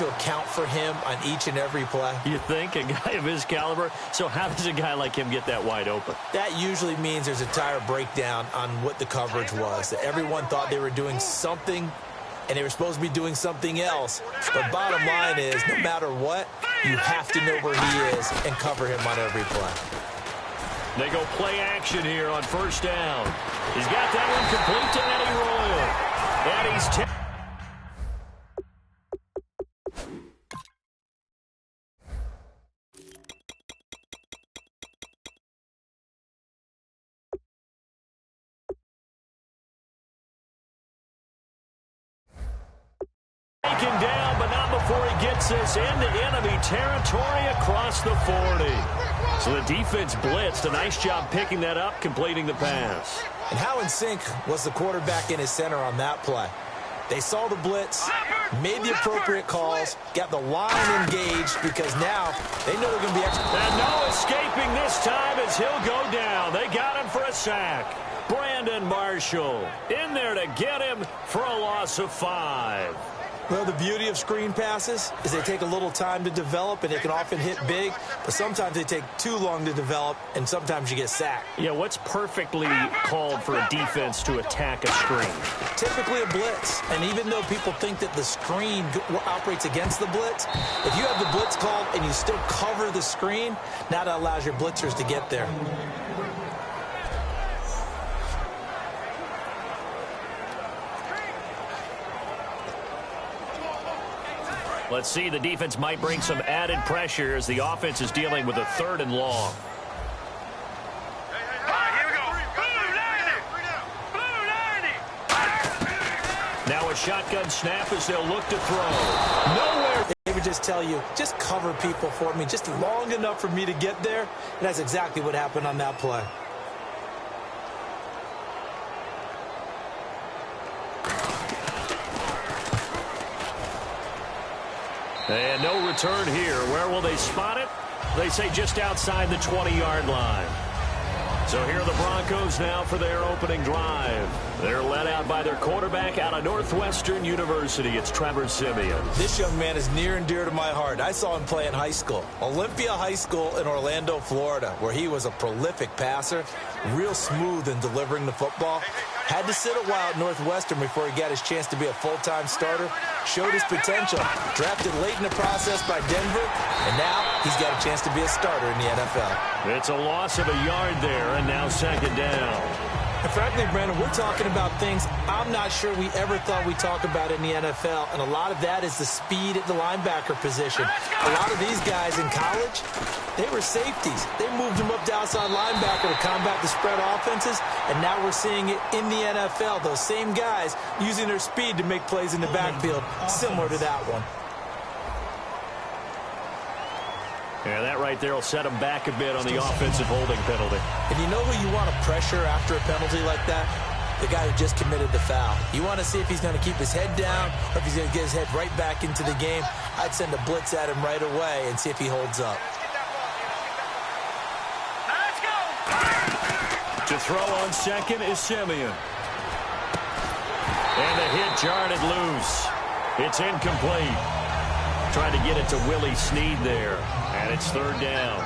to account for him on each and every play? You think? A guy of his caliber? So how does a guy like him get that wide open? That usually means there's a tire breakdown on what the coverage was. That everyone thought they were doing something, and they were supposed to be doing something else. But bottom line is, no matter what, you have to know where he is and cover him on every play. They go play action here on first down. He's got that one complete to Eddie Royal. And he's taken down, but not before he gets this into enemy territory across the 40. So the defense blitzed. A nice job picking that up, completing the pass. And how in sync was the quarterback in his center on that play? They saw the blitz, made the appropriate calls, got the line engaged, because now they know they're going to be extra. And no escaping this time as he'll go down. They got him for a sack. Brandon Marshall in there to get him for a loss of 5. Well, the beauty of screen passes is they take a little time to develop, and they can often hit big, but sometimes they take too long to develop, and sometimes you get sacked. Yeah, what's perfectly called for a defense to attack a screen? Typically a blitz, and even though people think that the screen operates against the blitz, if you have the blitz called and you still cover the screen, now that allows your blitzers to get there. Let's see, the defense might bring some added pressure as the offense is dealing with a 3rd and long. Now a shotgun snap as they'll look to throw. Nowhere. They would just tell you, just cover people for me, just long enough for me to get there. And that's exactly what happened on that play. And no return here. Where will they spot it? They say just outside the 20-yard line. So here are the Broncos now for their opening drive. They're led out by their quarterback out of Northwestern University. It's Trevor Siemian. This young man is near and dear to my heart. I saw him play in high school. Olympia High School in Orlando, Florida, where he was a prolific passer, real smooth in delivering the football. Had to sit a while at Northwestern before he got his chance to be a full-time starter. Showed his potential. Drafted late in the process by Denver. And now he's got a chance to be a starter in the NFL. It's a loss of a yard there, and now 2nd down. And frankly, Brandon, we're talking about things I'm not sure we ever thought we'd talk about in the NFL. And a lot of that is the speed at the linebacker position. A lot of these guys in college, they were safeties. They moved them up to outside linebacker to combat the spread offenses. And now we're seeing it in the NFL. Those same guys using their speed to make plays in the backfield, similar to that one. Yeah, that right there will set him back a bit on the offensive holding penalty. And you know who you want to pressure after a penalty like that? The guy who just committed the foul. You want to see if he's going to keep his head down or if he's going to get his head right back into the game. I'd send a blitz at him right away and see if he holds up. To throw on 2nd is Siemian. And the hit jarred it loose. It's incomplete. Tried to get it to Willie Snead there. And it's 3rd down.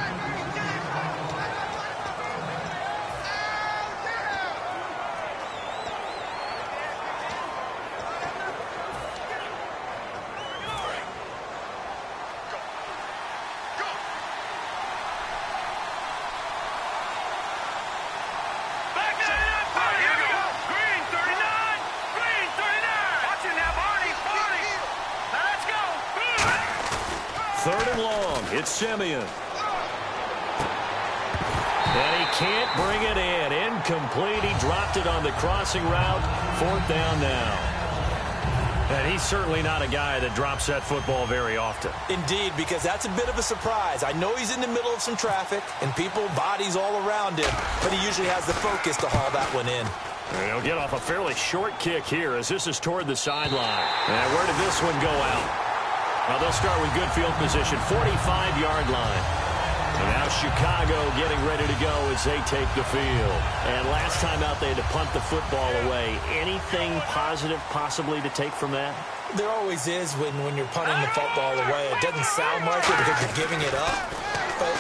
It's Siemian. And he can't bring it in. Incomplete. He dropped it on the crossing route. 4th down now. And he's certainly not a guy that drops that football very often. Indeed, because that's a bit of a surprise. I know he's in the middle of some traffic and people, bodies all around him, but he usually has the focus to haul that one in. And he'll get off a fairly short kick here as this is toward the sideline. And where did this one go out? Well, they'll start with good field position, 45-yard line. And now Chicago getting ready to go as they take the field. And last time out, they had to punt the football away. Anything positive possibly to take from that? There always is when you're punting the football away. It doesn't sound like it because you're giving it up, but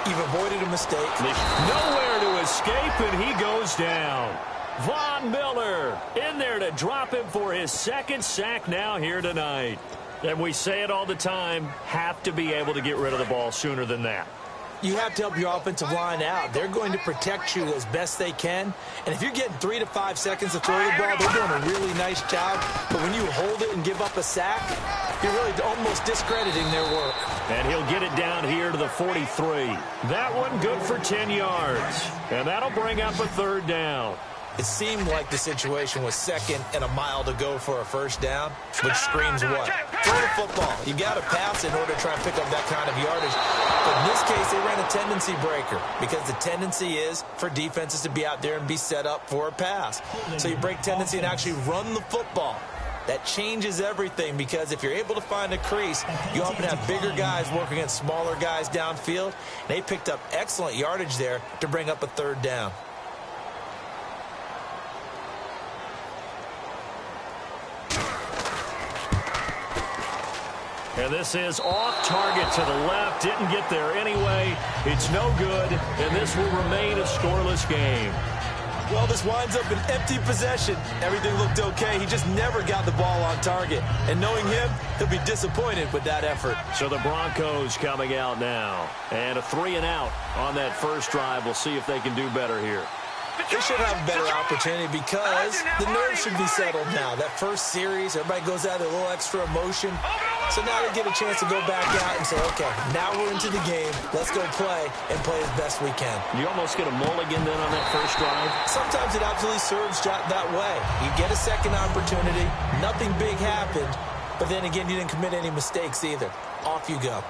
you've avoided a mistake. Nowhere to escape, and he goes down. Von Miller in there to drop him for his second sack now here tonight. And we say it all the time, have to be able to get rid of the ball sooner than that. You have to help your offensive line out. They're going to protect you as best they can. And if you're getting 3 to 5 seconds to throw the ball, they're doing a really nice job. But when you hold it and give up a sack, you're really almost discrediting their work. And he'll get it down here to the 43. That one good for 10 yards. And that'll bring up a third down. It seemed like the situation was second and a mile to go for a first down, which screams what? Throw the football. You got to pass in order to try and pick up that kind of yardage. But in this case, they ran a tendency breaker because the tendency is for defenses to be out there and be set up for a pass. So you break tendency and actually run the football. That changes everything because if you're able to find a crease, you often have bigger guys working against smaller guys downfield. They picked up excellent yardage there to bring up a third down. And this is off target to the left. Didn't get there anyway. It's no good, and this will remain a scoreless game. Well, this winds up an empty possession. Everything looked okay. He just never got the ball on target. And knowing him, he'll be disappointed with that effort. So the Broncos coming out now. And a 3-and-out on that first drive. We'll see if they can do better here. They should have a better opportunity because the nerves should be settled now. That first series, everybody goes out with a little extra emotion. So now they get a chance to go back out and say, okay, now we're into the game. Let's go play and play as best we can. You almost get a mulligan then on that first drive? Sometimes it absolutely serves that way. You get a second opportunity. Nothing big happened. But then again, you didn't commit any mistakes either. Off you go.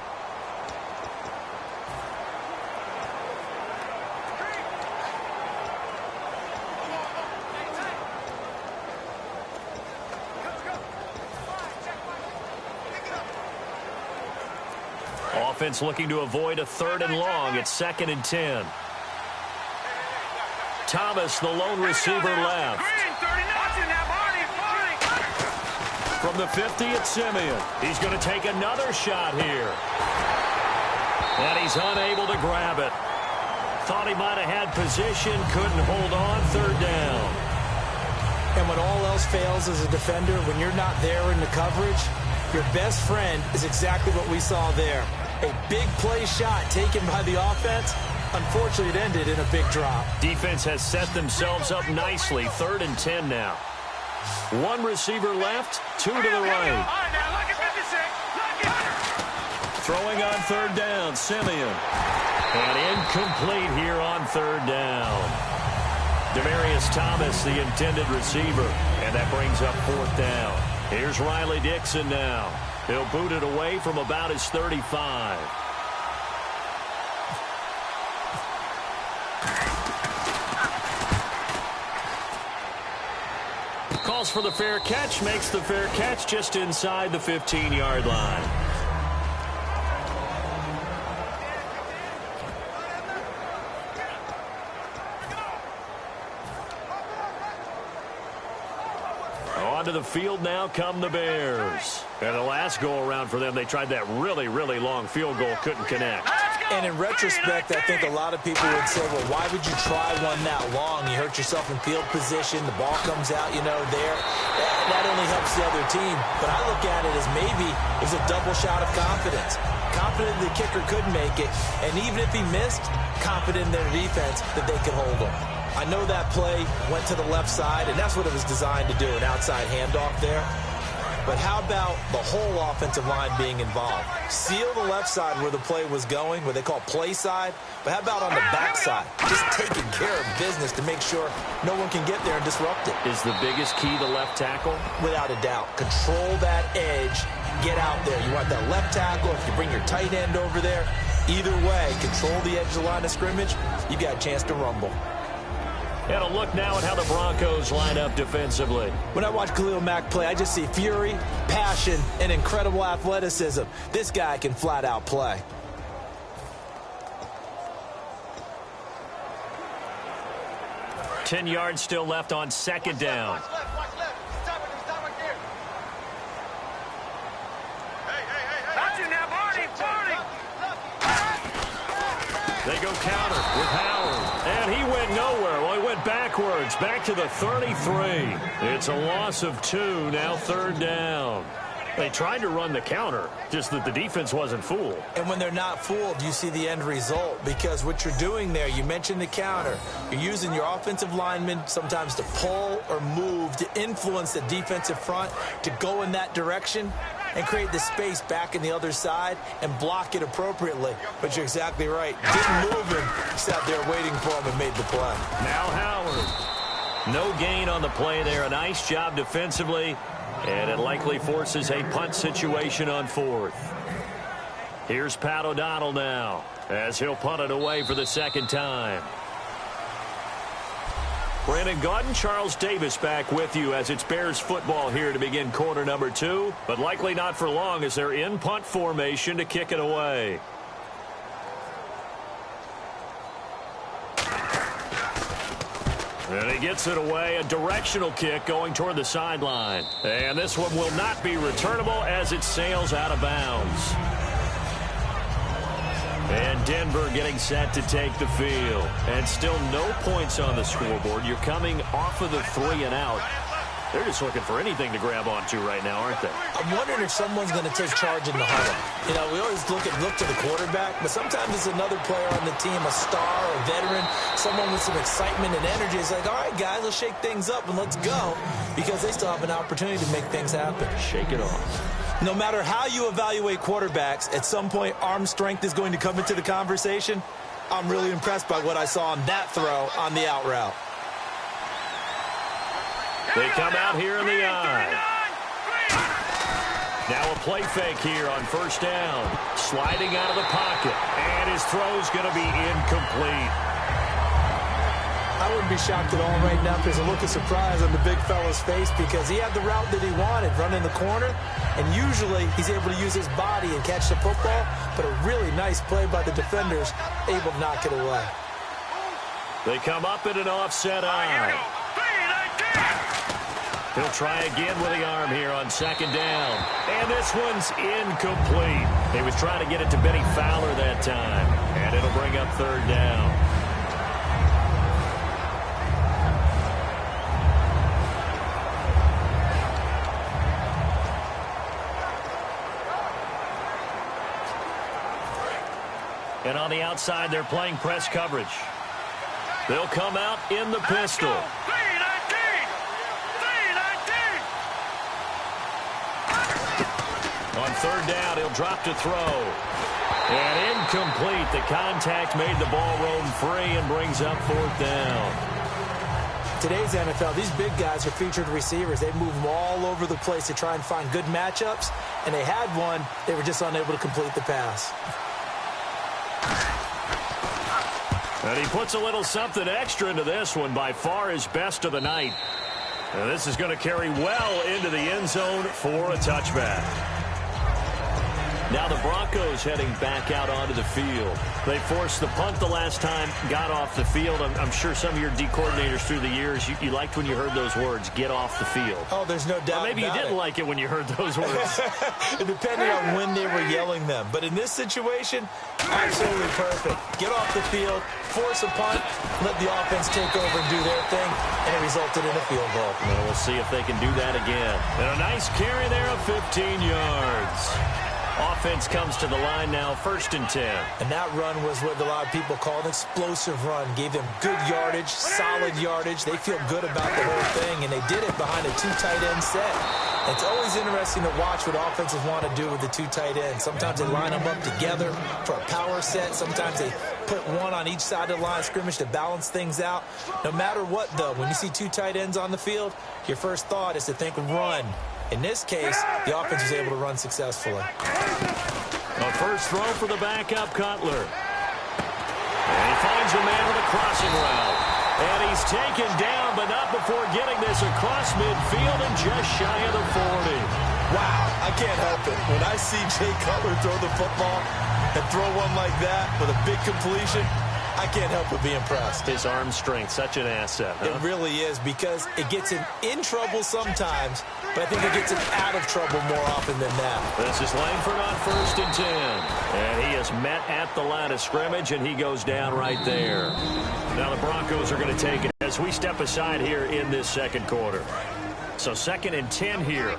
Offense looking to avoid a 3rd and long. It's 2nd and 10. Thomas, the lone receiver, left. From the 50, it's Simeon. He's going to take another shot here. And he's unable to grab it. Thought he might have had position, couldn't hold on, 3rd down. And when all else fails as a defender, when you're not there in the coverage, your best friend is exactly what we saw there. A big play shot taken by the offense. Unfortunately, it ended in a big drop. Defense has set themselves up nicely. 3rd and 10 now. One receiver left, 2 to the right. Throwing on 3rd down, Simeon. And incomplete here on 3rd down. Demarius Thomas, the intended receiver. And that brings up 4th down. Here's Riley Dixon now. He'll boot it away from about his 35. Calls for the fair catch, makes the fair catch just inside the 15-yard line. Onto the field now come the Bears. And the last go-around for them, they tried that really, really long field goal, couldn't connect. And in retrospect, I think a lot of people would say, well, why would you try one that long? You hurt yourself in field position. The ball comes out, there. That only helps the other team. But I look at it as maybe it was a double shot of confidence. Confident the kicker could make it. And even if he missed, confident in their defense that they could hold him. I know that play went to the left side, and that's what it was designed to do, an outside handoff there. But how about the whole offensive line being involved? Seal the left side where the play was going, what they call play side. But how about on the back side? Just taking care of business to make sure no one can get there and disrupt it. Is the biggest key the left tackle? Without a doubt. Control that edge. Get out there. You want that left tackle. If you bring your tight end over there, either way, control the edge of the line of scrimmage, you got a chance to rumble. And a look now at how the Broncos line up defensively. When I watch Khalil Mack play, I just see fury, passion, and incredible athleticism. This guy can flat out play. 10 yards still left on second down. They go counter with Howard, and he went nowhere. Well, he went backwards, back to the 33. It's a loss of 2, now third down. They tried to run the counter, just that the defense wasn't fooled. And when they're not fooled, you see the end result, because what you're doing there, you mentioned the counter. You're using your offensive linemen sometimes to pull or move to influence the defensive front to go in that direction and create the space back in the other side and block it appropriately. But you're exactly right. Didn't move him. Sat there waiting for him and made the play. Now Howard. No gain on the play there. A nice job defensively. And it likely forces a punt situation on fourth. Here's Pat O'Donnell now as he'll punt it away for the second time. Brandon Gaudin, Charles Davis back with you as it's Bears football here to begin quarter number 2. But likely not for long as they're in punt formation to kick it away. And he gets it away, a directional kick going toward the sideline. And this one will not be returnable as it sails out of bounds. And Denver getting set to take the field. And still no points on the scoreboard. You're coming off of the 3 and out. They're just looking for anything to grab onto right now, aren't they? I'm wondering if someone's going to take charge in the huddle. You know, we always look to the quarterback, but sometimes it's another player on the team, a star, a veteran, someone with some excitement and energy. It's like, all right, guys, let's shake things up and let's go, because they still have an opportunity to make things happen. Shake it off. No matter how you evaluate quarterbacks, at some point arm strength is going to come into the conversation. I'm really impressed by what I saw on that throw on the out route. They come out here in the eye. Now a play fake here on first down. Sliding out of the pocket. And his throw's going to be incomplete. I wouldn't be shocked at all right now if there's a look of surprise on the big fella's face, because he had the route that he wanted, running the corner. And usually he's able to use his body and catch the football. But a really nice play by the defenders, able to knock it away. They come up in an offset eye. He'll try again with the arm here on second down. And this one's incomplete. He was trying to get it to Benny Fowler that time. And it'll bring up third down. And on the outside, they're playing press coverage. They'll come out in the pistol. On third down, he'll drop to throw. And incomplete. The contact made the ball roam free and brings up fourth down. Today's NFL, these big guys are featured receivers. They move them all over the place to try and find good matchups. And they had one. They were just unable to complete the pass. And he puts a little something extra into this one, by far his best of the night. And this is going to carry well into the end zone for a touchback. Now the Broncos heading back out onto the field. They forced the punt the last time, got off the field. I'm sure some of your D coordinators through the years, you liked when you heard those words, get off the field. Oh, there's no doubt. Or maybe you didn't like it when you heard those words. It depended on when they were yelling them. But in this situation, absolutely perfect. Get off the field, force a punt, let the offense take over and do their thing, and it resulted in a field goal. Well, we'll see if they can do that again. And a nice carry there of 15 yards. Offense comes to the line now, 1st and 10. And that run was what a lot of people call an explosive run. Gave them good yardage, solid yardage. They feel good about the whole thing, and they did it behind a 2 tight end set. It's always interesting to watch what offenses want to do with the 2 tight ends. Sometimes they line them up together for a power set. Sometimes they put one on each side of the line of scrimmage to balance things out. No matter what, though, when you see 2 tight ends on the field, your first thought is to think run. In this case, the offense was able to run successfully. A first throw for the backup Cutler. And he finds a man with a crossing route. And he's taken down, but not before getting this across midfield and just shy of the 40. Wow, I can't help it. When I see Jay Cutler throw the football and throw one like that with a big completion, I can't help but be impressed. His arm strength, such an asset. Huh? It really is, because it gets him in trouble sometimes, but I think it gets him out of trouble more often than that. This is Langford on 1st and 10. And he is met at the line of scrimmage, and he goes down right there. Now the Broncos are going to take it as we step aside here in this second quarter. So 2nd and 10 here.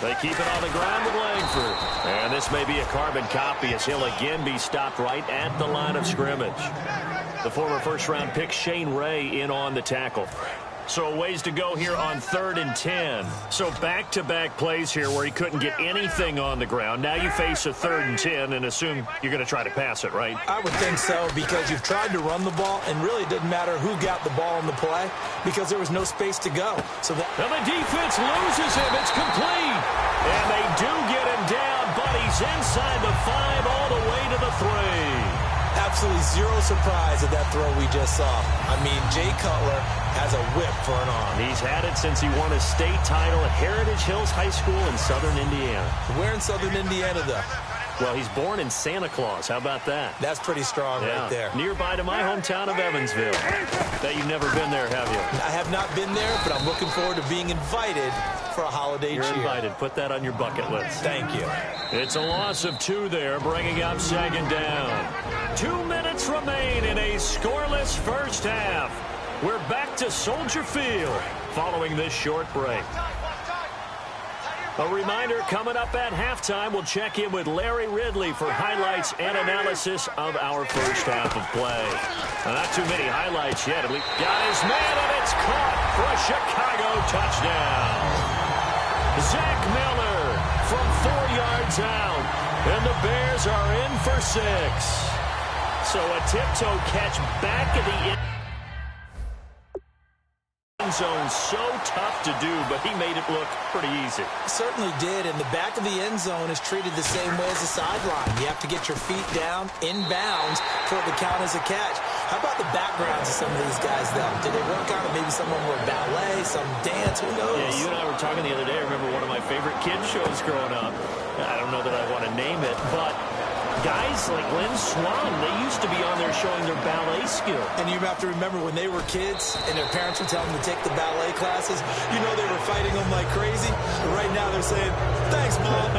They keep it on the ground with Langford. And this may be a carbon copy as he'll again be stopped right at the line of scrimmage. The former first-round pick Shane Ray in on the tackle. So a ways to go here on 3rd and 10. So back-to-back plays here where he couldn't get anything on the ground. Now you face a 3rd and 10 and assume you're going to try to pass it, right? I would think so, because you've tried to run the ball, and really it didn't matter who got the ball in the play because there was no space to go. So and the defense loses him. It's complete. And they do get him down, but he's inside the 5 all the way to the 3. Absolutely zero surprise at that throw we just saw. I mean, Jay Cutler has a whip for an arm. He's had it since he won a state title at Heritage Hills High School in Southern Indiana. Where in Southern Indiana, though? Well, he's born in Santa Claus. How about that? That's pretty strong right there. Nearby to my hometown of Evansville. Bet you've never been there, have you? I have not been there, but I'm looking forward to being invited for a holiday cheer. You're invited. Put that on your bucket list. Thank you. It's a loss of 2 there, bringing up 2nd down. 2 minutes remain in a scoreless first half. We're back to Soldier Field following this short break. A reminder, coming up at halftime, we'll check in with Larry Ridley for highlights and analysis of our first half of play. Now, not too many highlights yet. Got his man, and it's caught for a Chicago touchdown. Zach Miller from 4 yards out, and the Bears are in for 6. So a tiptoe catch back at the end zone, so tough to do, but he made it look pretty easy. Certainly did, and the back of the end zone is treated the same way as the sideline. You have to get your feet down, inbounds, for it to count as a catch. How about the backgrounds of some of these guys, though? Did they work on it? Maybe some of them were ballet, some dance, who knows? Yeah, you and I were talking the other day. I remember one of my favorite kids shows growing up. I don't know that I want to name it, but guys like Lynn Swan, they used to be on there showing their ballet skill. And you have to remember when they were kids and their parents would tell them to take the ballet classes, you know they were fighting them like crazy. But right now they're saying, thanks, Mom.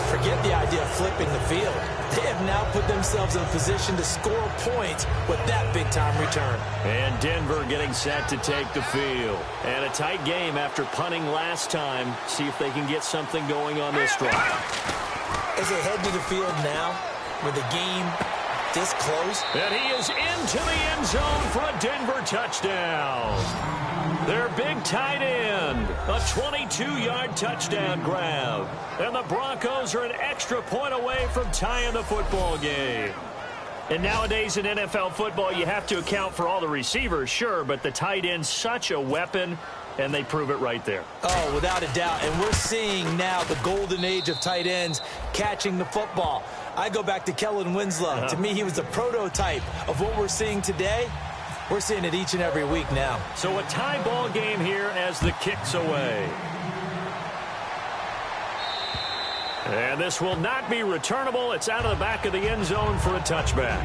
Forget the idea of flipping the field. They have now put themselves in a position to score points with that big-time return. And Denver getting set to take the field. And a tight game after punting last time. See if they can get something going on this drive. As they head to the field now, with the game this close. And he is into the end zone for a Denver touchdown. Their big tight end, a 22-yard touchdown grab. And the Broncos are an extra point away from tying the football game. And nowadays in NFL football, you have to account for all the receivers, sure, but the tight end's such a weapon, and they prove it right there. Oh, without a doubt. And we're seeing now the golden age of tight ends catching the football. I go back to Kellen Winslow. To me, he was the prototype of what we're seeing today. We're seeing it each and every week now. So a tie ball game here as the kick's away. And this will not be returnable. It's out of the back of the end zone for a touchback.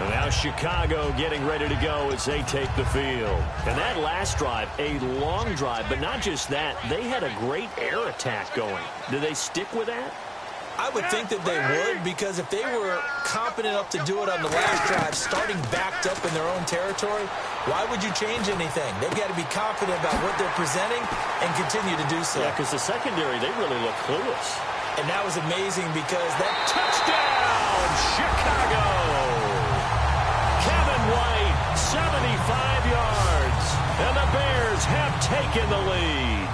And now Chicago getting ready to go as they take the field. And that last drive, a long drive, but not just that. They had a great air attack going. Do they stick with that? I would think that they would, because if they were confident enough to do it on the last drive, starting backed up in their own territory, why would you change anything? They've got to be confident about what they're presenting and continue to do so. Yeah, because the secondary, they really look clueless. And that was amazing because that touchdown, Chicago! Kevin White, 75 yards, and the Bears have taken the lead.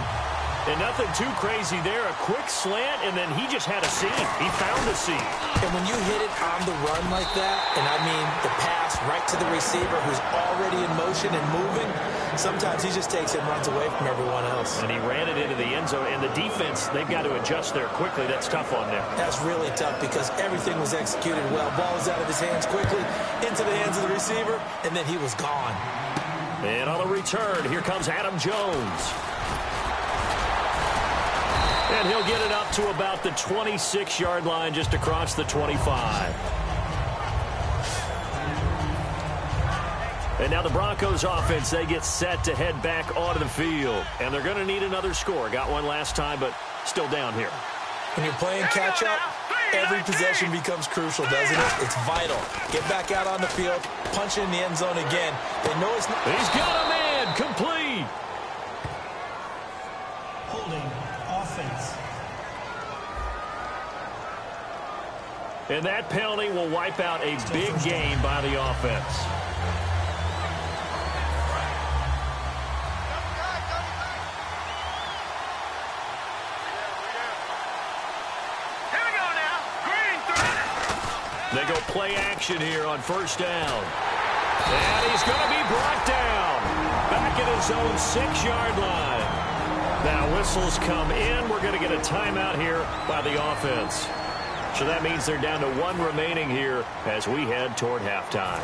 And nothing too crazy there. A quick slant, and then he just had a seam. He found a seam. And when you hit it on the run like that, and I mean the pass right to the receiver who's already in motion and moving, sometimes he just takes it and runs away from everyone else. And he ran it into the end zone. And the defense, they've got to adjust there quickly. That's tough on them. That's really tough because everything was executed well. Ball was out of his hands quickly, into the hands of the receiver, and then he was gone. And on the return, here comes Adam Jones. And he'll get it up to about the 26-yard line, just across the 25. And now the Broncos offense, they get set to head back onto the field. And they're going to need another score. Got one last time, but still down here. When you're playing catch-up, every possession becomes crucial, doesn't it? It's vital. Get back out on the field, punch it in the end zone again. They know it's not. He's got a man, complete. Holding offense. And that penalty will wipe out a big gain by the offense. They go play action here on first down. And he's going to be brought down. Back at his own 6-yard line. Now whistles come in. We're going to get a timeout here by the offense. So that means they're down to 1 remaining here as we head toward halftime.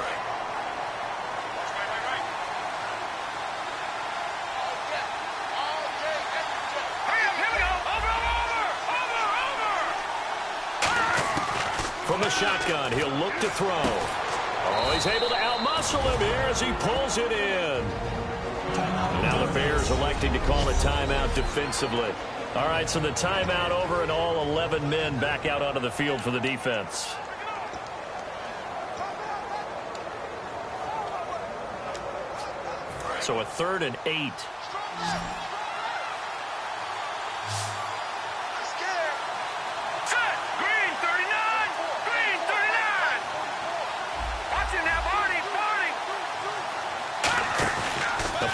From the shotgun, he'll look to throw. Oh, he's able to outmuscle him here as he pulls it in. Now the Bears electing to call a timeout defensively. All right, so the timeout over and all 11 men back out onto the field for the defense. So a 3rd and 8.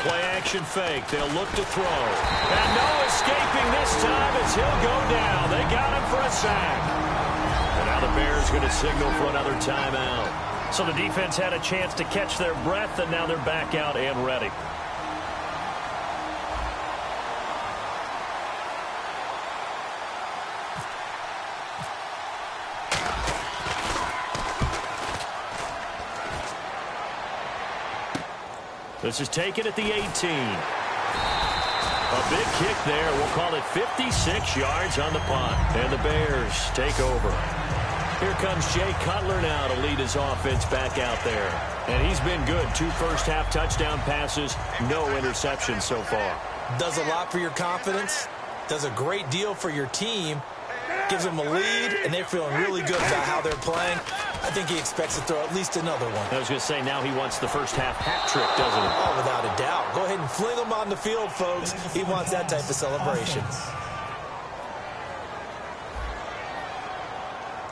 Play-action fake. They'll look to throw. And no escaping this time as he'll go down. They got him for a sack. And now the Bears going to signal for another timeout. So the defense had a chance to catch their breath, and now they're back out and ready. This is taken at the 18. A big kick there. We'll call it 56 yards on the punt. And the Bears take over. Here comes Jay Cutler now to lead his offense back out there. And he's been good. 2 first-half touchdown passes, no interceptions so far. Does a lot for your confidence. Does a great deal for your team. Gives them a lead, and they're feeling really good about how they're playing. I think he expects to throw at least another one. I was going to say, now he wants the first-half hat trick, doesn't he? Oh, without a doubt. Go ahead and fling him on the field, folks. He wants that type of celebration.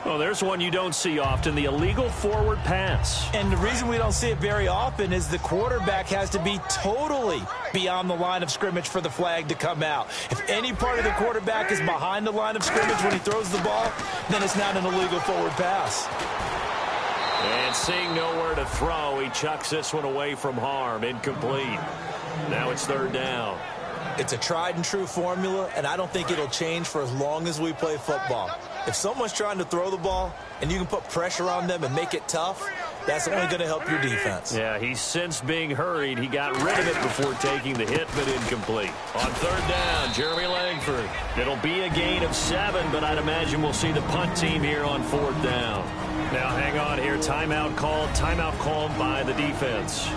Well, there's one you don't see often, the illegal forward pass. And the reason we don't see it very often is the quarterback has to be totally beyond the line of scrimmage for the flag to come out. If any part of the quarterback is behind the line of scrimmage when he throws the ball, then it's not an illegal forward pass. And seeing nowhere to throw, he chucks this one away from harm. Incomplete. Now it's 3rd down. It's a tried-and-true formula, and I don't think it'll change for as long as we play football. If someone's trying to throw the ball and you can put pressure on them and make it tough, that's only going to help your defense. Yeah, he's since being hurried. He got rid of it before taking the hit, but incomplete. On 3rd down, Jeremy Langford. It'll be a gain of 7, but I'd imagine we'll see the punt team here on 4th down. Now hang on here. Timeout called by the defense.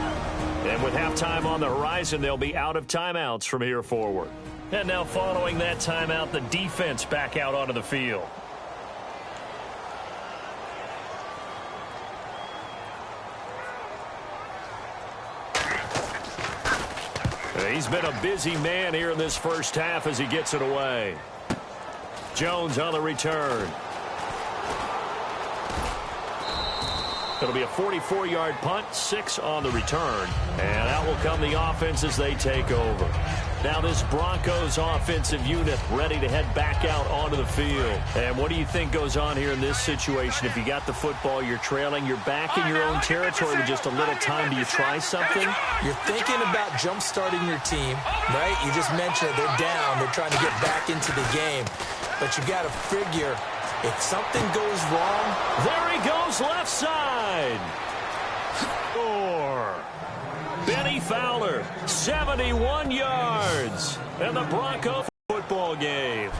And with halftime on the horizon, they'll be out of timeouts from here forward. And now following that timeout, the defense back out onto the field. He's been a busy man here in this first half as he gets it away. Jones on the return. It'll be a 44-yard punt, 6 on the return. And out will come the offense as they take over. Now this Broncos offensive unit ready to head back out onto the field. And what do you think goes on here in this situation? If you got the football, you're trailing, you're back in your own territory with just a little time. Do you try something? You're thinking about jump-starting your team, right? You just mentioned it. They're down. They're trying to get back into the game. But you got to figure, if something goes wrong. There he goes, left side. Score. Benny Fowler, 71 yards. And the Broncos football game.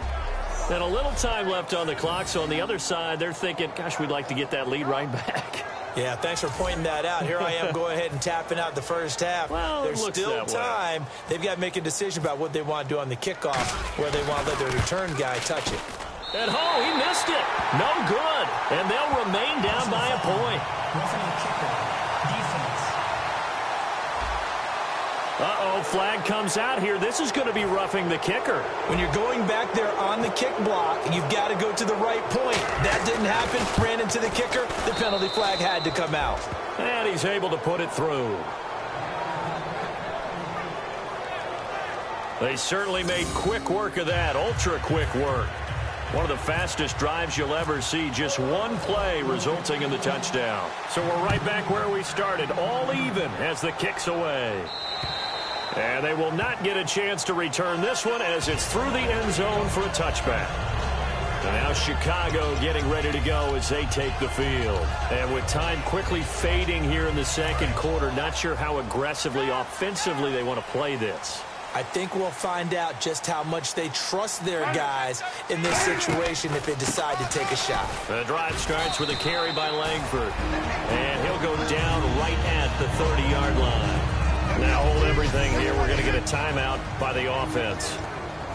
And a little time left on the clock, so on the other side, they're thinking, gosh, we'd like to get that lead right back. Yeah, thanks for pointing that out. Here I am going ahead and tapping out the first half. Well, there's still time. They've got to make a decision about what they want to do on the kickoff, where they want to let their return guy touch it. And he missed it. No good. And they'll remain down by a point. Roughing the kicker. Defense. Uh-oh, flag comes out here. This is going to be roughing the kicker. When you're going back there on the kick block, you've got to go to the right point. That didn't happen. Ran into the kicker. The penalty flag had to come out. And he's able to put it through. They certainly made quick work of that. Ultra quick work. One of the fastest drives you'll ever see. Just one play resulting in the touchdown. So we're right back where we started. All even as the kick's away. And they will not get a chance to return this one as it's through the end zone for a touchback. And now Chicago getting ready to go as they take the field. And with time quickly fading here in the second quarter, not sure how aggressively, offensively they want to play this. I think we'll find out just how much they trust their guys in this situation if they decide to take a shot. The drive starts with a carry by Langford. And he'll go down right at the 30-yard line. Now hold everything here. We're going to get a timeout by the offense.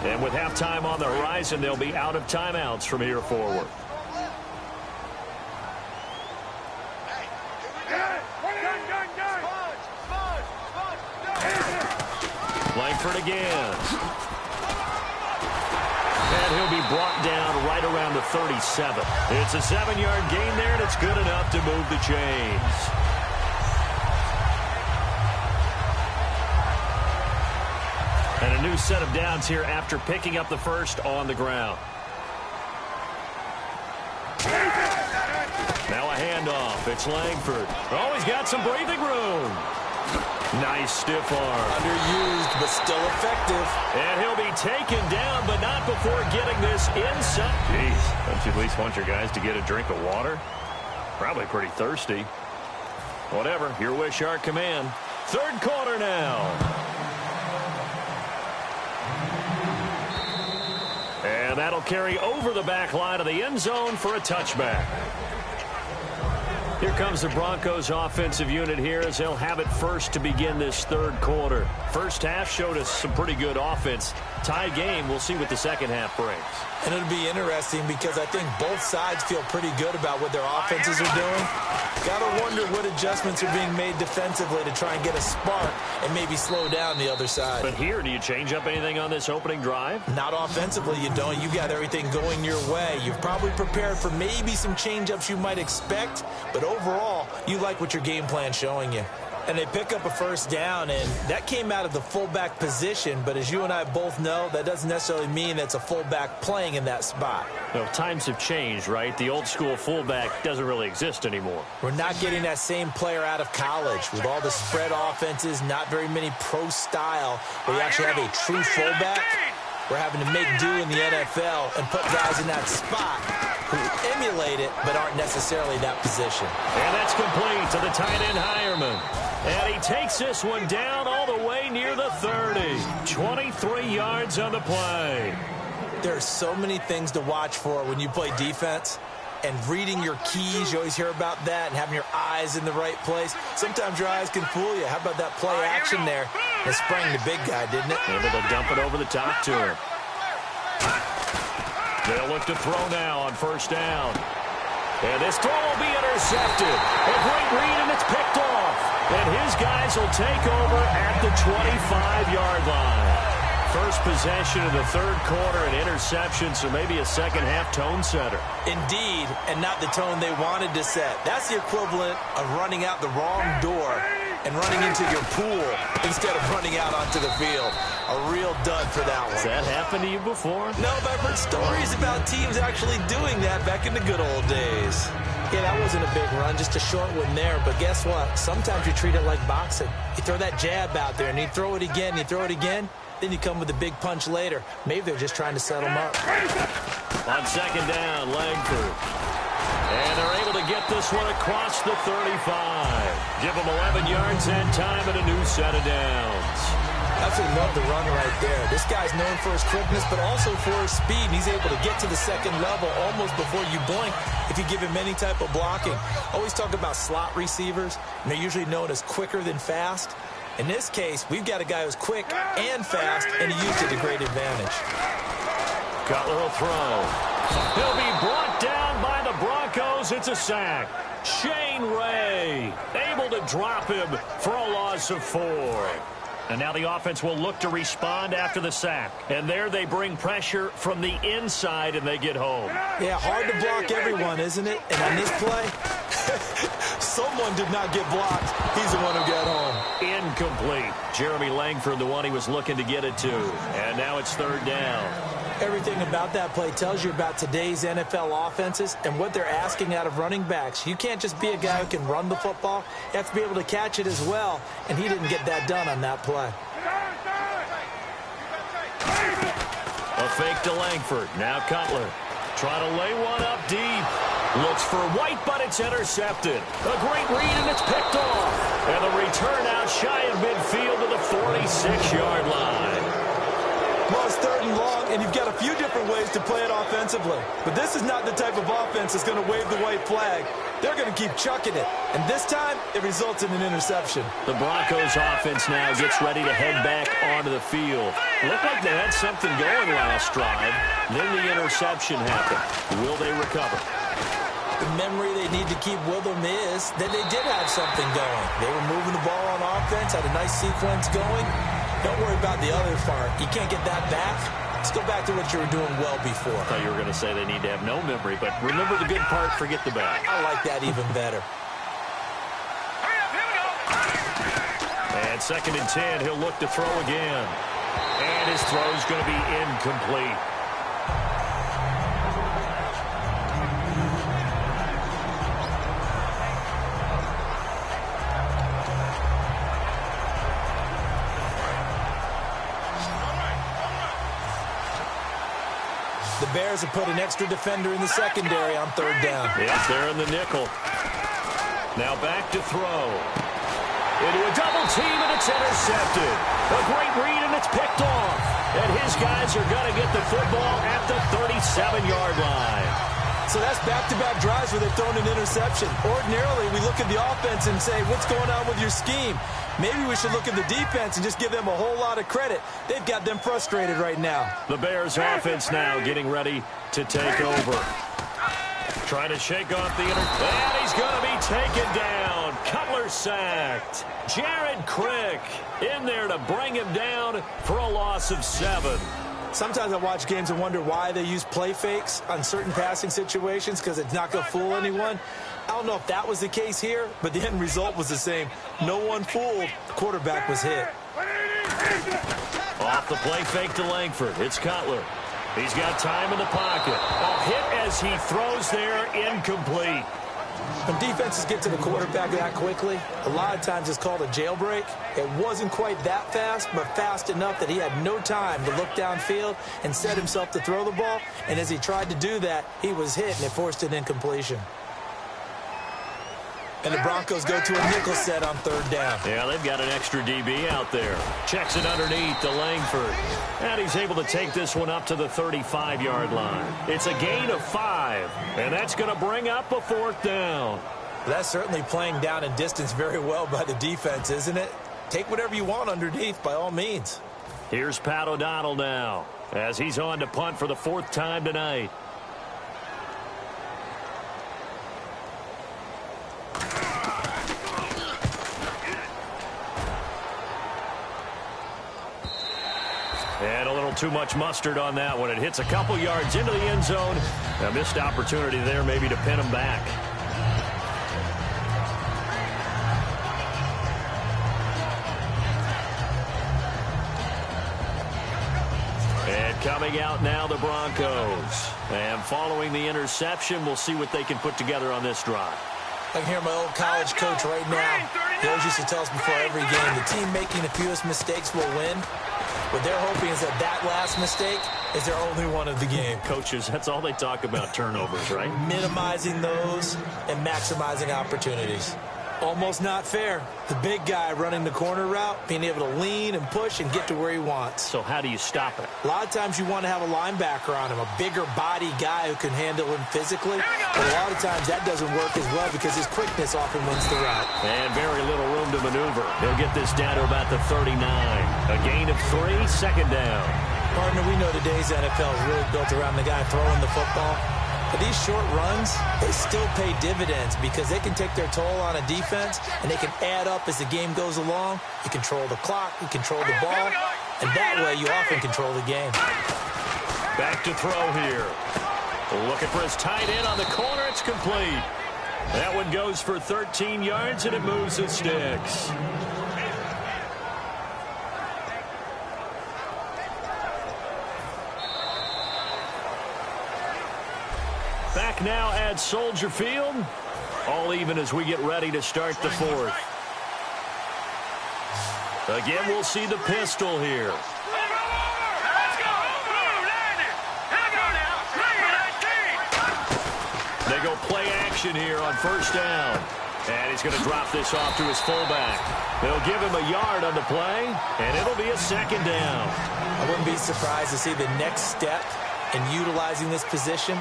And with halftime on the horizon, they'll be out of timeouts from here forward. Langford again. And he'll be brought down right around the 37. It's a 7-yard gain there, and it's good enough to move the chains. And a new set of downs here after picking up the first on the ground. Now a handoff. It's Langford. Oh, he's got some breathing room. Nice stiff arm. Underused, but still effective. And he'll be taken down, but not before getting this inside. Jeez, don't you at least want your guys to get a drink of water? Probably pretty thirsty. Whatever, your wish, our command. Third quarter now. And that'll carry over the back line of the end zone for a touchback. Here comes the Broncos offensive unit here as they'll have it first to begin this third quarter. First half showed us some pretty good offense. Tie game, we'll see what the second half brings. And it'll be interesting because I think both sides feel pretty good about what their offenses are doing. Gotta wonder what adjustments are being made defensively to try and get a spark and maybe slow down the other side. But here, do you change up anything on this opening drive? Not offensively, you don't. You got everything going your way. You've probably prepared for maybe some change-ups you might expect, but overall, you like what your game plan's showing you. And they pick up a first down, and that came out of the fullback position. But as you and I both know, that doesn't necessarily mean that's a fullback playing in that spot. No, times have changed, right? The old school fullback doesn't really exist anymore. We're not getting that same player out of college. With all the spread offenses, not very many pro style, where you actually have a true fullback. We're having to make do in the NFL and put guys in that spot who emulate it but aren't necessarily that position. And that's complete to the tight end Hireman. And he takes this one down all the way near the 30. 23 yards on the play. There are so many things to watch for when you play defense. And reading your keys, you always hear about that, and having your eyes in the right place. Sometimes your eyes can fool you. How about that play action there? It sprang the big guy, didn't it? Able to dump it over the top to him. They'll look to throw now on first down. And this throw will be intercepted. A great read, and it's picked off. And his guys will take over at the 25-yard line. First possession of the third quarter, an interception, so maybe a second-half tone setter. Indeed, and not the tone they wanted to set. That's the equivalent of running out the wrong door and running into your pool instead of running out onto the field. A real dud for that one. Has that happened to you before? No, but I've heard stories about teams actually doing that back in the good old days. Yeah, that wasn't a big run, just a short one there. But guess what? Sometimes you treat it like boxing. You throw that jab out there, and you throw it again, you throw it again. Then you come with a big punch later. Maybe they're just trying to set them up. On second down, Langford. And they're able to get this one across the 35. Give them 11 yards and time and a new set of downs. Absolutely love the run right there. This guy's known for his quickness, but also for his speed. And he's able to get to the second level almost before you blink if you give him any type of blocking. Always talk about slot receivers, and they're usually known as quicker than fast. In this case, we've got a guy who's quick and fast, and he used it to great advantage. Cutler will throw. He'll be brought down by the Broncos. It's a sack. Shane Ray able to drop him for a loss of 4. And now the offense will look to respond after the sack. And there they bring pressure from the inside, and they get home. Yeah, hard to block everyone, isn't it? And on this play, someone did not get blocked. He's the one who got home. Incomplete. Jeremy Langford, the one he was looking to get it to. And now it's third down. Everything about that play tells you about today's NFL offenses and what they're asking out of running backs. You can't just be a guy who can run the football. You have to be able to catch it as well, and he didn't get that done on that play. A fake to Langford. Now Cutler. Trying to lay one up deep. Looks for White, but it's intercepted. A great read, and it's picked off. And the return out shy of midfield to the 46-yard line. Well, it's third and long, and you've got a few different ways to play it offensively. But this is not the type of offense that's going to wave the white flag. They're going to keep chucking it. And this time, it results in an interception. The Broncos offense now gets ready to head back onto the field. Looked like they had something going last drive. Then the interception happened. Will they recover? The memory they need to keep with them is that they did have something going. They were moving the ball on offense, had a nice sequence going. Don't worry about the other part. You can't get that back. Let's go back to what you were doing well before. I thought you were going to say they need to have no memory, but remember the good part, forget the bad. I like that even better. And 2nd and 10, he'll look to throw again. And his throw's going to be incomplete. The Bears have put an extra defender in the secondary on third down. Yes, they're in the nickel. Now back to throw. Into a double team, and it's intercepted. A great read, and it's picked off. And his guys are going to get the football at the 37-yard line. So that's back-to-back drives where they've thrown an interception. Ordinarily, we look at the offense and say, what's going on with your scheme? Maybe we should look at the defense and just give them a whole lot of credit. They've got them frustrated right now. The Bears offense now getting ready to take over. Trying to shake off the and he's going to be taken down. Cutler sacked. Jared Crick in there to bring him down for a loss of 7. Sometimes I watch games and wonder why they use play fakes on certain passing situations because it's not going to fool anyone. I don't know if that was the case here, but the end result was the same. No one fooled. The quarterback was hit. Off the play fake to Langford. It's Cutler. He's got time in the pocket. A hit as he throws there, incomplete. When defenses get to the quarterback that quickly, a lot of times it's called a jailbreak. It wasn't quite that fast, but fast enough that he had no time to look downfield and set himself to throw the ball. And as he tried to do that, he was hit, and it forced an incompletion. And the Broncos go to a nickel set on third down. Yeah, they've got an extra DB out there. Checks it underneath to Langford. And he's able to take this one up to the 35-yard line. It's a gain of 5, and that's going to bring up a 4th down. That's certainly playing down in distance very well by the defense, isn't it? Take whatever you want underneath, by all means. Here's Pat O'Donnell now, as he's on to punt for the 4th time tonight. And a little too much mustard on that one. It hits a couple yards into the end zone. A missed opportunity there maybe to pin him back. And coming out now, the Broncos. And following the interception, we'll see what they can put together on this drive. I can hear my old college coach right now. He always used to tell us before every game, the team making the fewest mistakes will win. What they're hoping is that last mistake is their only one of the game. Coaches, that's all they talk about, turnovers, right? Minimizing those and maximizing opportunities. Almost not fair. The big guy running the corner route, being able to lean and push and get to where he wants. So how do you stop it? A lot of times you want to have a linebacker on him, a bigger body guy who can handle him physically. But a lot of times that doesn't work as well because his quickness often wins the route. And very little room to maneuver. He'll get this down to about the 39. A gain of 3, second down. Partner, we know today's NFL is really built around the guy throwing the football. But these short runs, they still pay dividends because they can take their toll on a defense and they can add up as the game goes along. You control the clock, you control the ball, and that way you often control the game. Back to throw here. Looking for his tight end on the corner. It's complete. That one goes for 13 yards, and it moves the sticks. Back now at Soldier Field. All even as we get ready to start the fourth. Again, we'll see the pistol here. They go play action here on first down. And he's going to drop this off to his fullback. They'll give him a yard on the play, and it'll be a second down. I wouldn't be surprised to see the next step in utilizing this position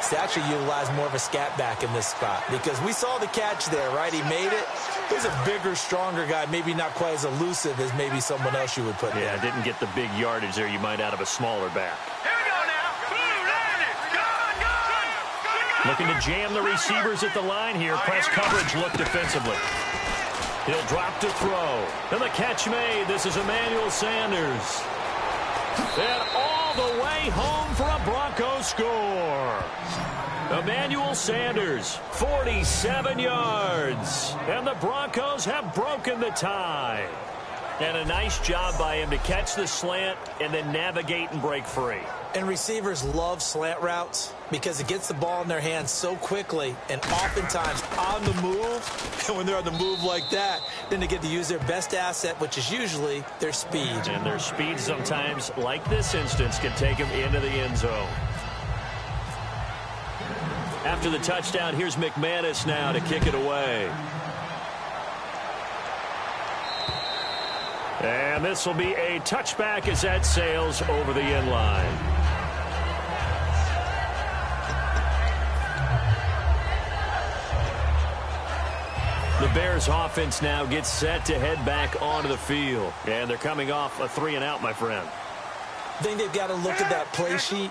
is to actually utilize more of a scat back in this spot. Because we saw the catch there, right? He made it. He was a bigger, stronger guy, maybe not quite as elusive as maybe someone else you would put there. Yeah, didn't get the big yardage there you might out of a smaller back. Looking to jam the receivers at the line here. Press coverage look defensively. He'll drop to throw. And the catch made. This is Emmanuel Sanders. And all the way home for a Broncos score. Emmanuel Sanders, 47 yards. And the Broncos have broken the tie. And a nice job by him to catch the slant and then navigate and break free. And receivers love slant routes because it gets the ball in their hands so quickly and oftentimes on the move. And when they're on the move like that, then they get to use their best asset, which is usually their speed. And their speed sometimes, like this instance, can take them into the end zone. After the touchdown, here's McManus now to kick it away. And this will be a touchback as that sails over the end line. The Bears offense now gets set to head back onto the field. And thee coming off a 3-and-out, my friend. I think they've got to look at that play sheet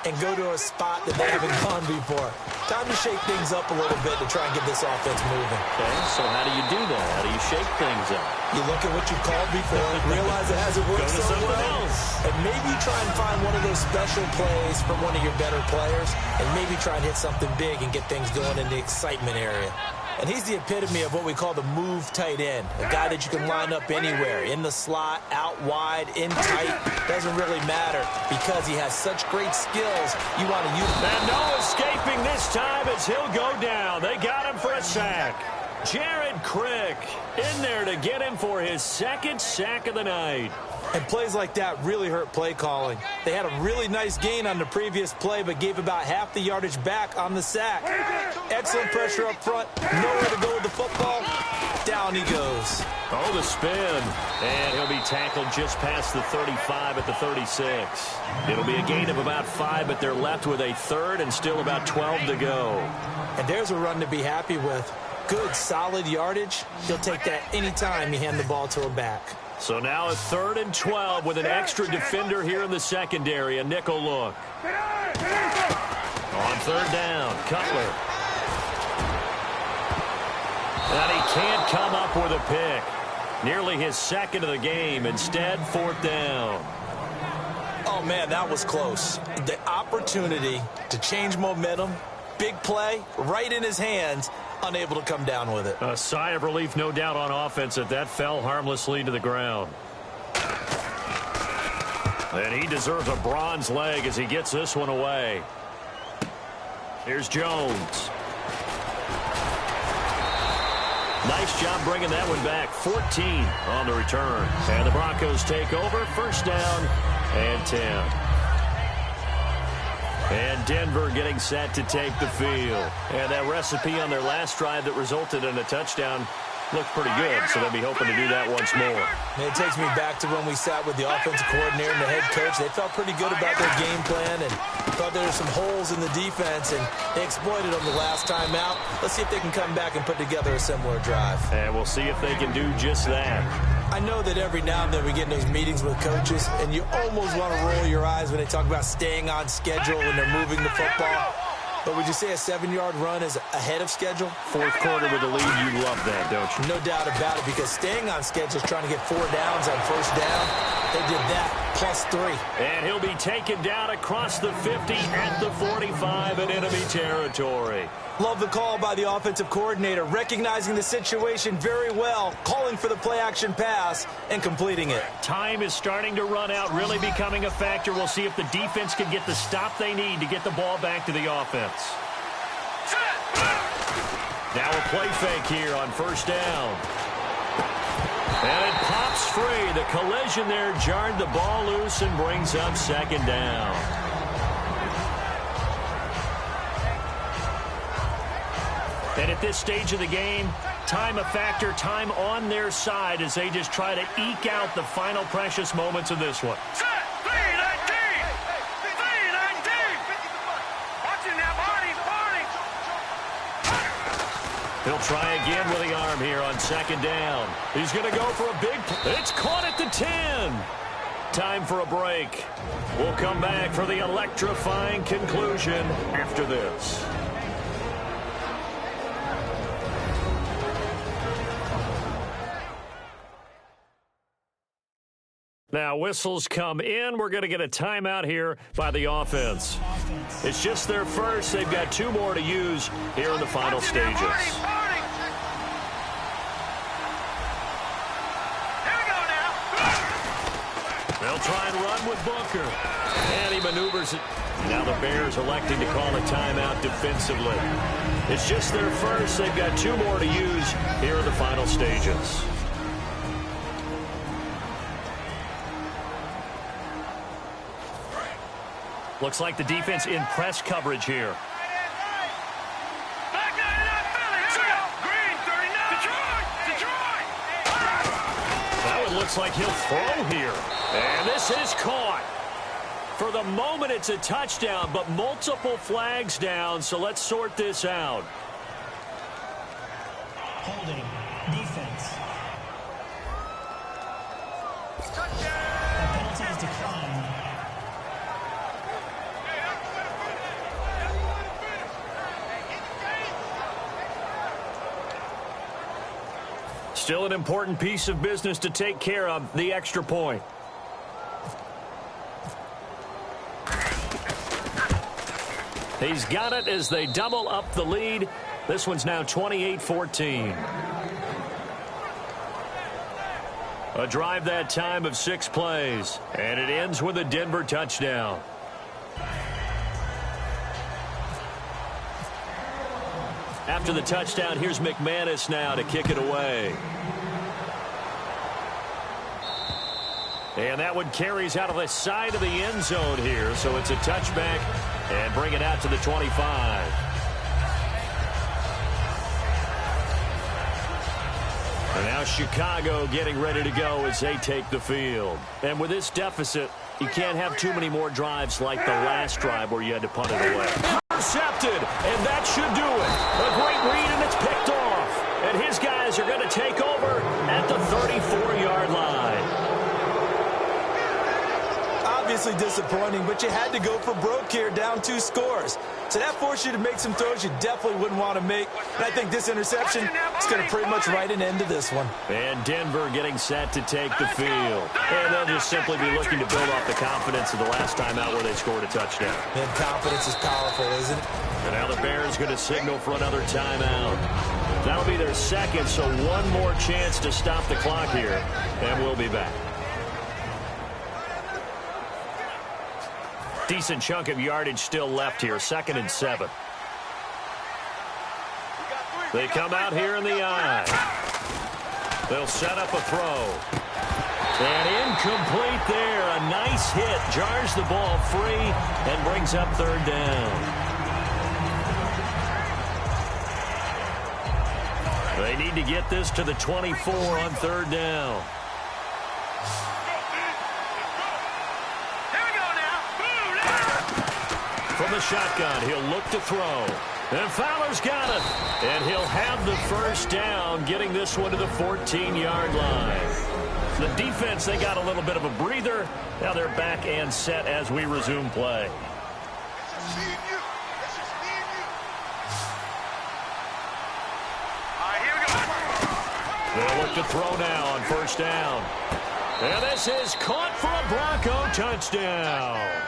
and go to a spot that they haven't gone before. Time to shake things up a little bit to try and get this offense moving. Okay, so how do you do that? How do you shake things up? You look at what you called before, realize it hasn't worked so well, and maybe try and find one of those special plays from one of your better players, and maybe try and hit something big and get things going in the excitement area. And he's the epitome of what we call the move tight end, a guy that you can line up anywhere, in the slot, out wide, in tight. Doesn't really matter because he has such great skills. You want to use him. And no escaping this time as he'll go down. They got him for a sack. Jared Crick in there to get him for his second sack of the night. And plays like that really hurt play calling. They had a really nice gain on the previous play, but gave about half the yardage back on the sack. Excellent pressure up front. Nowhere to go with the football. Down he goes. Oh, the spin. And he'll be tackled just past the 35 at the 36. It'll be a gain of about 5, but they're left with a third and still about 12 to go. And there's a run to be happy with. Good, solid yardage. He'll take that anytime you hand the ball to a back. So now a 3rd and 12 with an extra defender here in the secondary. A nickel look. On 3rd down, Cutler. And he can't come up with a pick. Nearly his second of the game. Instead, 4th down. Oh, man, that was close. The opportunity to change momentum, big play, right in his hands, unable to come down with it. A sigh of relief, no doubt, on offense that fell harmlessly to the ground. And he deserves a bronze leg as he gets this one away. Here's Jones. Nice job bringing that one back. 14 on the return. And the Broncos take over. First down and 10. And Denver getting set to take the field. And that recipe on their last drive that resulted in a touchdown looked pretty good, so they'll be hoping to do that once more. It takes me back to when we sat with the offensive coordinator and the head coach. They felt pretty good about their game plan and thought there were some holes in the defense, and they exploited them the last time out. Let's see if they can come back and put together a similar drive. And we'll see if they can do just that. I know that every now and then we get in those meetings with coaches, and you almost want to roll your eyes when they talk about staying on schedule when they're moving the football. But would you say a 7-yard run is ahead of schedule? Fourth quarter with the lead, you love that, don't you? No doubt about it, because staying on schedule is trying to get 4 downs on first down. They did that, +3. And he'll be taken down across the 50 at the 45 in enemy territory. Love the call by the offensive coordinator, recognizing the situation very well, calling for the play-action pass, and completing it. Time is starting to run out, really becoming a factor. We'll see if the defense can get the stop they need to get the ball back to the offense. Now a play fake here on first down. And it pops free. The collision there jarred the ball loose and brings up second down. And at this stage of the game, time a factor, time on their side as they just try to eke out the final precious moments of this one. He'll try again with the arm here on second down. He's going to go for a big... It's caught at the 10. Time for a break. We'll come back for the electrifying conclusion after this. Now, whistles come in. We're going to get a timeout here by the offense. It's just their first. They've got 2 more to use here in the final stages. They'll try and run with Booker. And he maneuvers it. Now the Bears electing to call a timeout defensively. It's just their first. They've got 2 more to use here in the final stages. Looks like the defense in press coverage here. That one looks like he'll throw here. And this is caught. For the moment, it's a touchdown, but multiple flags down, so let's sort this out. Holding. Defense. The penalty is declined. Still an important piece of business to take care of, the extra point. He's got it as they double up the lead. This one's now 28-14. A drive that time of 6 plays, and it ends with a Denver touchdown. After the touchdown, here's McManus now to kick it away. And that one carries out of the side of the end zone here, so it's a touchback and bring it out to the 25. And now Chicago getting ready to go as they take the field. And with this deficit, you can't have too many more drives like the last drive where you had to punt it away. Intercepted, and that should do it. A great read, and it's picked off. And his guys are going to take over at the 34-yard line. Obviously disappointing, but you had to go for broke here, down 2 scores. So that forced you to make some throws you definitely wouldn't want to make. And I think this interception is going to pretty much write an end to this one. And Denver getting set to take the field. And they'll just simply be looking to build off the confidence of the last time out where they scored a touchdown. And confidence is powerful, isn't it? And now the Bears going to signal for another timeout. That'll be their second, so one more chance to stop the clock here. And we'll be back. Decent chunk of yardage still left here. 2nd and 7. They come out here in the eye. They'll set up a throw. And incomplete there. A nice hit. Jars the ball free and brings up third down. They need to get this to the 24 on third down. From the shotgun, he'll look to throw. And Fowler's got it. And he'll have the first down, getting this one to the 14-yard line. The defense, they got a little bit of a breather. Now they're back and set as we resume play. They'll look to throw now on first down. And this is caught for a Bronco touchdown.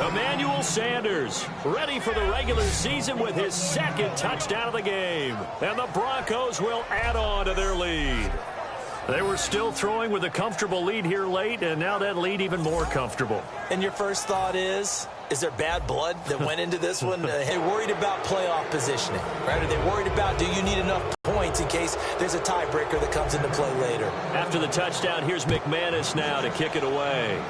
Emmanuel Sanders ready for the regular season with his second touchdown of the game. And the Broncos will add on to their lead. They were still throwing with a comfortable lead here late, and now that lead even more comfortable. And your first thought is there bad blood that went into this one? They're worried about playoff positioning, right? Are they worried about, do you need enough points in case there's a tiebreaker that comes into play later? After the touchdown, here's McManus now to kick it away.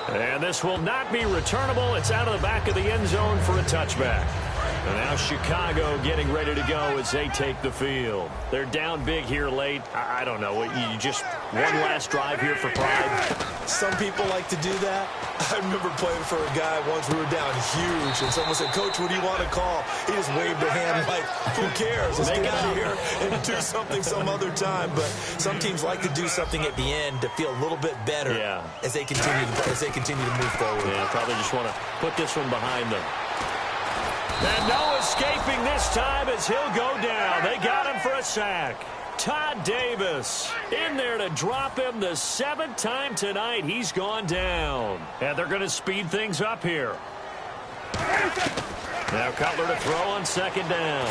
And this will not be returnable. It's out of the back of the end zone for a touchback. And now Chicago getting ready to go as they take the field. They're down big here late. I don't know. You just one last drive here for pride. Some people like to do that. I remember playing for a guy once. We were down huge, and someone said, "Coach, what do you want to call?" He just waved a hand like, "Who cares? Let's get out of here and do something some other time." But some teams like to do something at the end to feel a little bit better as they continue to move forward. Yeah, probably just want to put this one behind them. And no escaping this time as he'll go down. They got him for a sack. Todd Davis in there to drop him the seventh time tonight. He's gone down. And they're going to speed things up here. Now Cutler to throw on second down.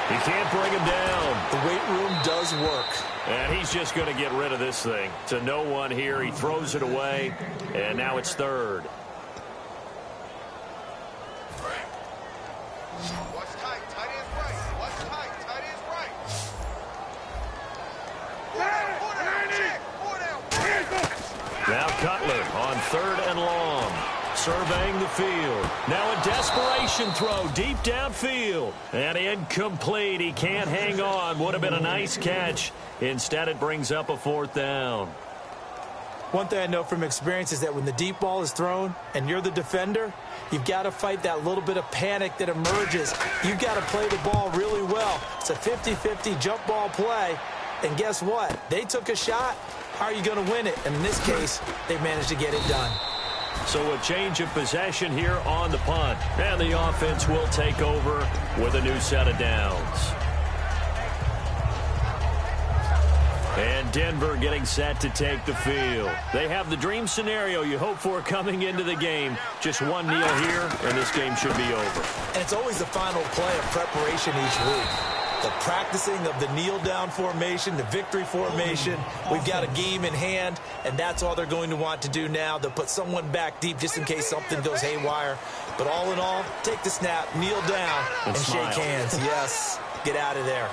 He can't bring him down. The weight room does work. And he's just going to get rid of this thing. To no one here. He throws it away. And now it's third. Watch tight. Tight end's right. Watch tight. Tight end's right. Four down. Now Cutler on third and long. Surveying the field. Now a desperation throw deep downfield. And incomplete. He can't hang on. Would have been a nice catch. Instead, it brings up a fourth down. One thing I know from experience is that when the deep ball is thrown and you're the defender, you've got to fight that little bit of panic that emerges. You've got to play the ball really well. It's a 50-50 jump ball play. And guess what? They took a shot. How are you going to win it? And in this case, they managed to get it done. So a change of possession here on the punt. And the offense will take over with a new set of downs. And Denver getting set to take the field. They have the dream scenario you hope for coming into the game. Just one kneel here, and this game should be over. And it's always the final play of preparation each week. The practicing of the kneel-down formation, the victory formation. We've got a game in hand, and that's all they're going to want to do now. They'll put someone back deep just in case something goes haywire. But all in all, take the snap, kneel down, and shake hands. Yes, get out of there.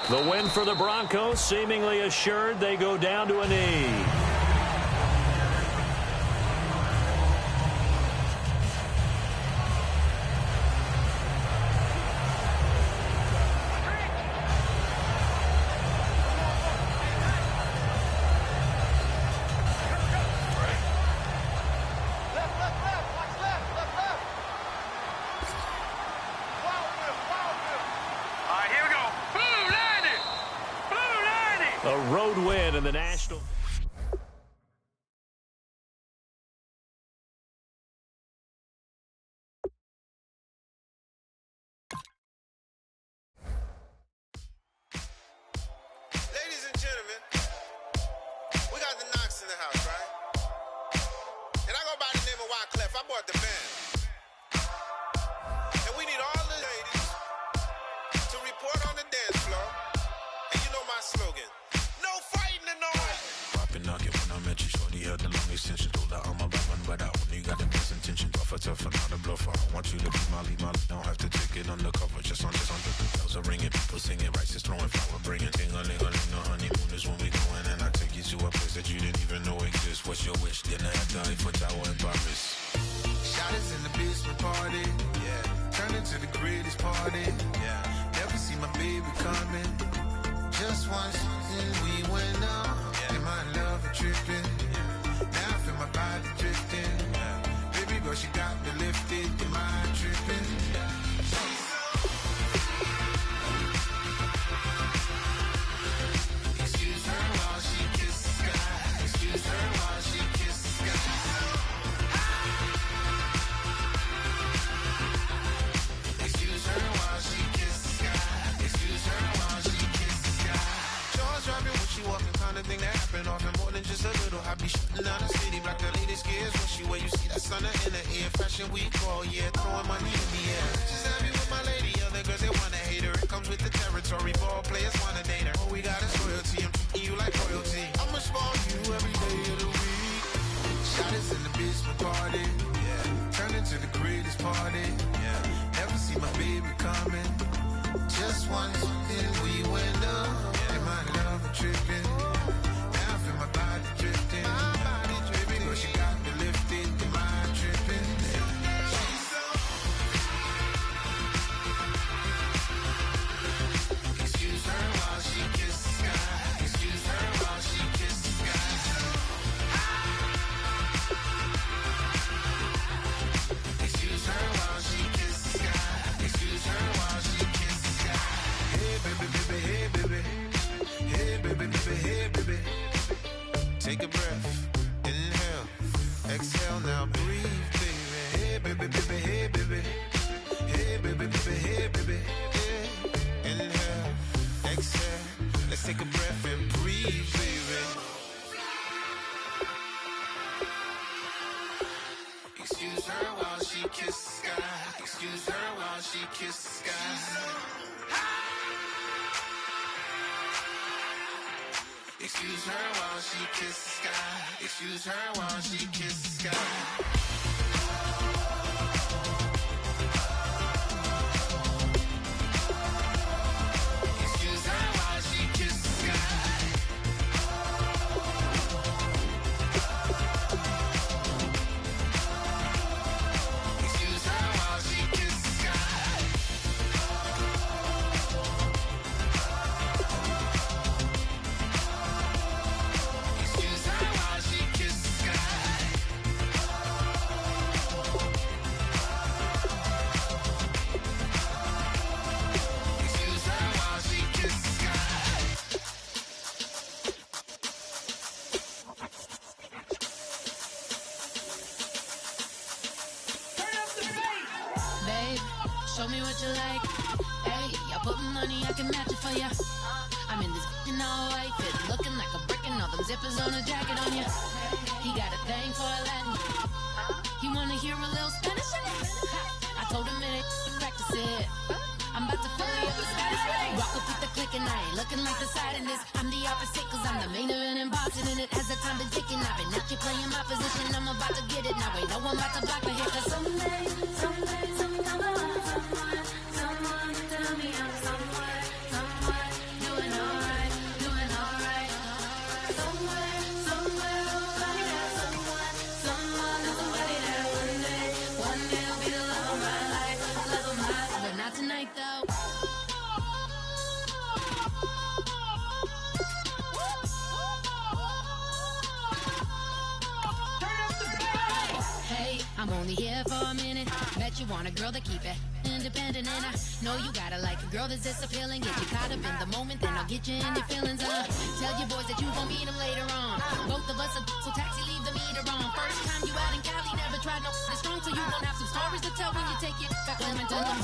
The win for the Broncos seemingly assured. They go down to a knee. A road win in the National. Ladies and gentlemen, and Wyclef. I bought the band. And we need all the ladies to report on the dance floor. And you know my slogan. No fighting in the hall. Poppin' knockin' when I met you, shorty had the long extension. Told her I'm a bad one, but I only got the best intention. Tougher, not a bluffer. I want you to be Molly. Don't have to take it undercover. Just on the bells are ringing, people singing, rice is throwing, flower bringing. Ting-a-ling-a-ling, the honeymoon is when we going, and I take you to a place that you didn't even know exists. What's your wish? Dinner at the Eiffel Tower in Paris. Shot us in the basement party, yeah. Turned into the greatest party, yeah. Never see my baby coming. Just once, and we went up, yeah. And my love a tripping, yeah. Now I feel my body drifting, yeah. Baby girl, she got me lifted, the mind tripping, yeah. Excuse her while she kisses the sky. Excuse her while she kisses the sky. Excuse her while she kisses the sky. Excuse her while she kisses the sky. Jaws dropping when she walking, kind of thing that happen often. More than just a little. I be shooting down the city, black the latest gears. When she wear, you see that sun in the air. Fashion week all year, throwing money in the air. She's happy with my lady, other girls they wanna hate her. It comes with the territory, ball players wanna date her. All we got is loyalty, I'm treating you like royalty. I'ma spoil you every day of the week. Shot us in the basement party, yeah. Turned into the greatest party, yeah. Never see my baby coming. Just once, then we went up, yeah. And my love a tripping. Now I feel my body drifting. My body dripping. Girl, she got me lifted, the mind tripping. She's so. Excuse her while she kisses the sky. Excuse her while she kisses the sky. Excuse her while she kisses the sky. Excuse her while she kisses the sky. Hey baby, baby, hey baby. Hey baby, baby, hey baby. Take a breath, inhale, exhale, now breathe, baby. Hey baby, baby, hey baby. Hey baby, baby, hey baby. Hey. Inhale, exhale, let's take a breath and breathe, baby. Excuse her while she kisses the sky. Excuse her while she kisses the sky. Excuse her while she kisses the sky. Excuse her while she kisses the sky. Excuse her while she kisses the sky. Excuse her while she kisses the sky. Excuse her while she kisses the sky. Excuse her while she kisses the sky. Babe, show me what you like. Hey, I put money, I can match it for ya. I'm in this in all white fit, looking like a brick and all them zippers on a jacket on ya. He got a thing for a Latin. He wanna hear a little Spanish in it. I told him it ain't practice it. I'm about to fill you up with Spanish. Rock up with the click and I ain't looking like the side in this. I'm the opposite cause I'm the main event and bossing in it. As the time been ticking, I've been out here playing my position. I'm about to get it now. Ain't no one about to block me here cause someday, sometime I want someone to tell me I'm somewhere, doing alright. Somewhere, somebody that someone, there's somebody that one day will be the love of my life, but not tonight though. Hey, I'm only here for a minute. Bet you want a girl to keep it independent, and I know you gotta like a girl that's this appealing. Get you caught up in the moment, then I'll get you in your feelings. Tell your boys that you gon' meet them later on. Both of us are so taxi, leave the meter on. First time you out in Cali, never tried no strong, so you gon' have some stories to tell when you take it back home and tell them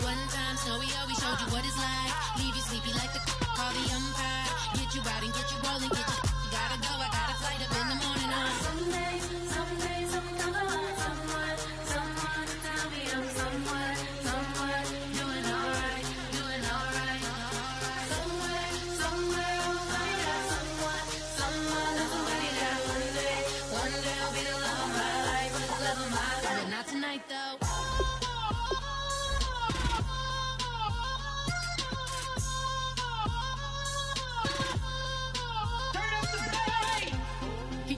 one time, Snowy always showed you what it's like. Leave you sleepy like the call the umpire. Get you out and get you rolling, get you gotta go. I got a flight up in the morning on someday, sometime I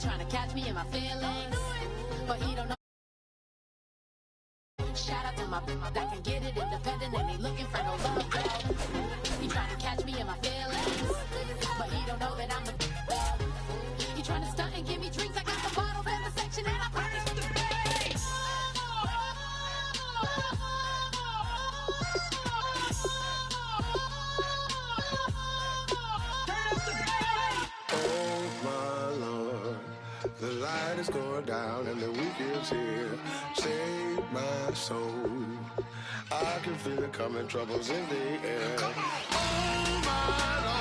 trying to catch me in my feelings, but he don't know. Shout out to my that can get it independent and ain't looking for no love, girl. He trying to catch me in my feelings, but he don't know that I'm the He trying to stunt and give me drinks. I got the bottles in the section and I promise to the face. Oh my Lord, the light is going down and the week is here. Save my soul. I can feel it coming, troubles in the air. Oh my Lord.